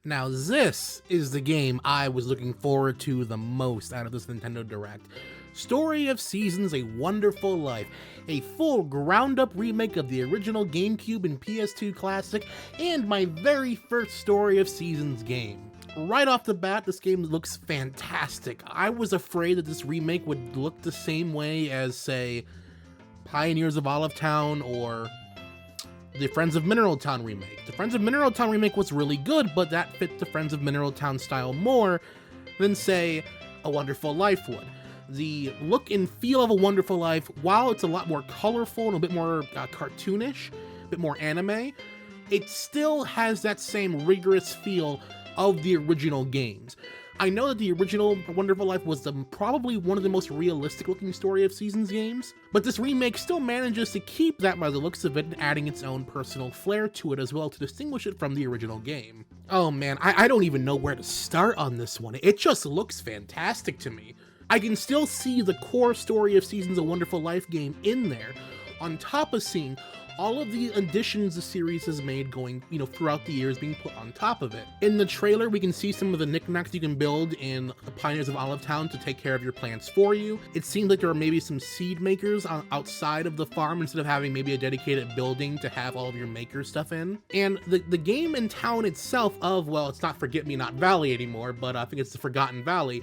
Now this is the game I was looking forward to the most out of this Nintendo Direct. Story of Seasons: A Wonderful Life, a full ground-up remake of the original GameCube and PS2 classic, and my very first Story of Seasons game. Right off the bat, this game looks fantastic. I was afraid that this remake would look the same way as, say, Pioneers of Olive Town or the Friends of Mineral Town remake. The Friends of Mineral Town remake was really good, but that fit the Friends of Mineral Town style more than, say, A Wonderful Life would. The look and feel of A Wonderful Life, while it's a lot more colorful and a bit more cartoonish, a bit more anime, it still has that same rigorous feel of the original games. I know that the original Wonderful Life was probably one of the most realistic looking Story of Seasons games, but this remake still manages to keep that by the looks of it and adding its own personal flair to it as well to distinguish it from the original game. Oh man, I don't even know where to start on this one. It just looks fantastic to me. I can still see the core Story of Seasons: A Wonderful Life game in there, on top of seeing all of the additions the series has made going, throughout the years being put on top of it. In the trailer, we can see some of the knickknacks you can build in the Pioneers of Olive Town to take care of your plants for you. It seems like there are maybe some seed makers outside of the farm instead of having maybe a dedicated building to have all of your maker stuff in. And the game and town itself of, well, it's not Forget-Me-Not Valley anymore, but I think it's the Forgotten Valley,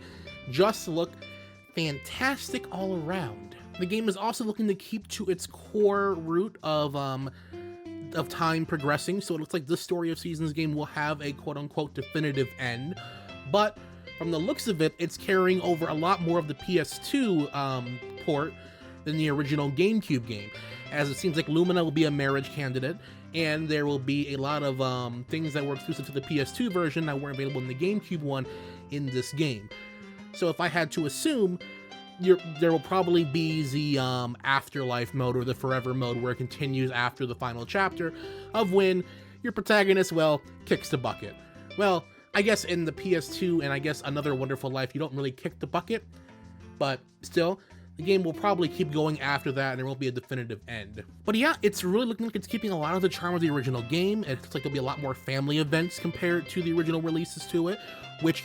just look fantastic all around. The game is also looking to keep to its core root of time progressing, so it looks like this Story of Seasons game will have a quote-unquote definitive end, but from the looks of it, it's carrying over a lot more of the PS2 port than the original GameCube game, as it seems like Lumina will be a marriage candidate, and there will be a lot of things that were exclusive to the PS2 version that weren't available in the GameCube one in this game. So if I had to assume, there will probably be the afterlife mode or the forever mode where it continues after the final chapter of when your protagonist, well, kicks the bucket. Well, I guess in the PS2 and I guess Another Wonderful Life, you don't really kick the bucket, but still, the game will probably keep going after that and there won't be a definitive end. But yeah, it's really looking like it's keeping a lot of the charm of the original game. It looks like there'll be a lot more family events compared to the original releases to it, which,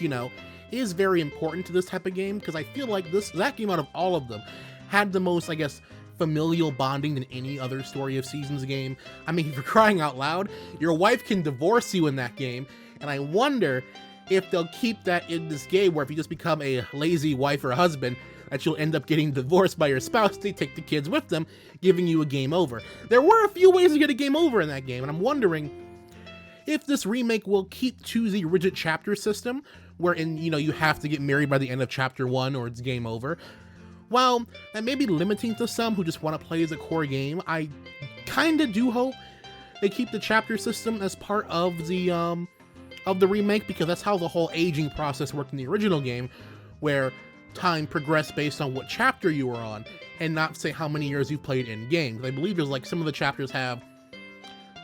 is very important to this type of game, because I feel like that game out of all of them had the most, I guess, familial bonding than any other Story of Seasons game. I mean, for crying out loud, your wife can divorce you in that game, and I wonder if they'll keep that in this game, where if you just become a lazy wife or husband, that you'll end up getting divorced by your spouse, they take the kids with them, giving you a game over. There were a few ways to get a game over in that game, and I'm wondering if this remake will keep to the rigid chapter system, wherein, you have to get married by the end of chapter 1 or it's game over. While that may be limiting to some who just want to play as a core game, I kinda do hope they keep the chapter system as part of the remake, because that's how the whole aging process worked in the original game, where time progressed based on what chapter you were on, and not say how many years you've played in game. I believe there's like some of the chapters have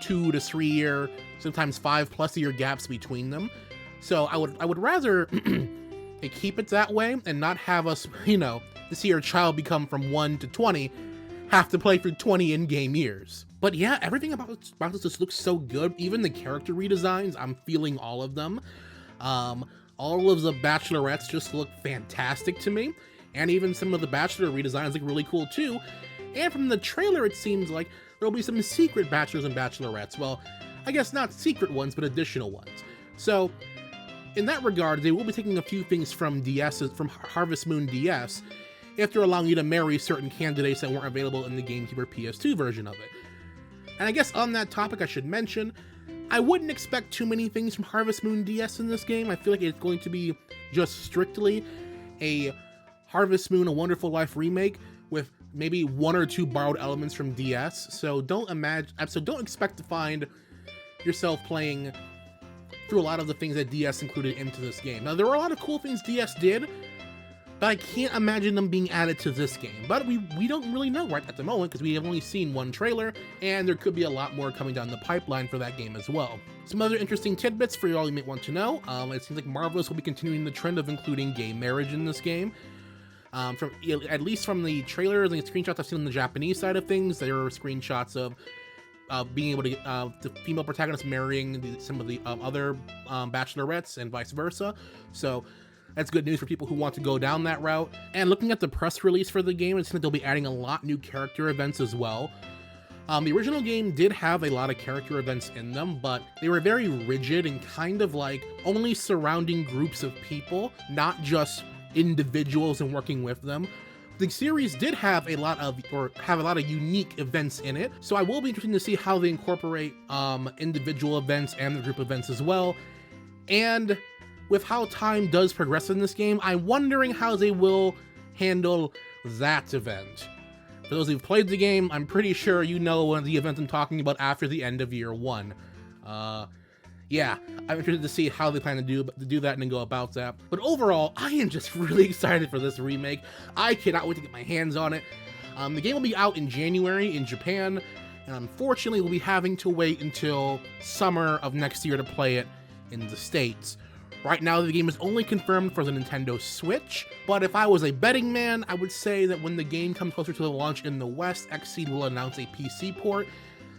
2 to 3 year, sometimes 5+ year gaps between them. So I would rather they keep it that way and not have us, to see your child become from 1 to 20, have to play for 20 in-game years. But yeah, everything about this just looks so good. Even the character redesigns, I'm feeling all of them. All of the bachelorettes just look fantastic to me. And even some of the bachelor redesigns look really cool too. And from the trailer, it seems like there'll be some secret bachelors and bachelorettes. Well, I guess not secret ones, but additional ones. So, in that regard, they will be taking a few things from Harvest Moon DS, if they're allowing you to marry certain candidates that weren't available in the GameCube or PS2 version of it. And I guess on that topic, I should mention, I wouldn't expect too many things from Harvest Moon DS in this game. I feel like it's going to be just strictly a Harvest Moon: A Wonderful Life remake with maybe 1 or 2 borrowed elements from DS. So don't expect to find yourself playing through a lot of the things that DS included into this game. Now, there were a lot of cool things DS did, but I can't imagine them being added to this game. But we don't really know right at the moment, because we have only seen one trailer, and there could be a lot more coming down the pipeline for that game as well. Some other interesting tidbits for you all you may want to know. It seems like Marvelous will be continuing the trend of including gay marriage in this game. At least from the trailers and the screenshots I've seen on the Japanese side of things, there are screenshots of being able to the female protagonist marrying some of the other bachelorettes and vice versa. So that's good news for people who want to go down that route. And looking at the press release for the game, it's that they'll be adding a lot new character events as well. The original game did have a lot of character events in them, but they were very rigid and kind of like only surrounding groups of people, not just individuals and working with them. The series did have a lot of unique events in it, so I will be interested to see how they incorporate individual events and the group events as well. And with how time does progress in this game, I'm wondering how they will handle that event. For those who've played the game, I'm pretty sure you know one of the events I'm talking about after the end of year 1. Yeah, I'm interested to see how they plan to do that and go about that. But overall, I am just really excited for this remake. I cannot wait to get my hands on it. The game will be out in January in Japan, and unfortunately we'll be having to wait until summer of next year to play it in the States. Right now, the game is only confirmed for the Nintendo Switch, but if I was a betting man, I would say that when the game comes closer to the launch in the West, Xseed will announce a PC port,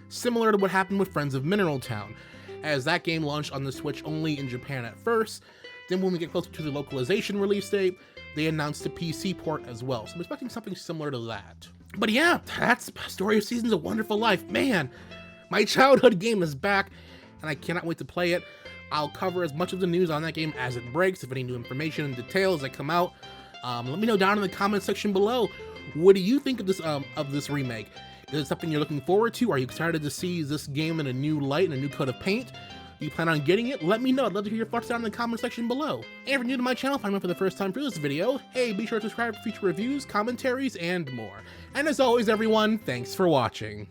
similar to what happened with Friends of Mineral Town, as that game launched on the Switch only in Japan at first. Then when we get closer to the localization release date, they announced a PC port as well, so I'm expecting something similar to that. But yeah, that's Story of Seasons: A Wonderful Life. Man, my childhood game is back, and I cannot wait to play it. I'll cover as much of the news on that game as it breaks, if any new information and details that come out. Let me know down in the comment section below. What do you think of this remake? Is it something you're looking forward to? Are you excited to see this game in a new light and a new coat of paint? Do you plan on getting it? Let me know. I'd love to hear your thoughts down in the comment section below. And if you're new to my channel, if I'm for the first time for this video, hey, be sure to subscribe for future reviews, commentaries, and more. And as always, everyone, thanks for watching.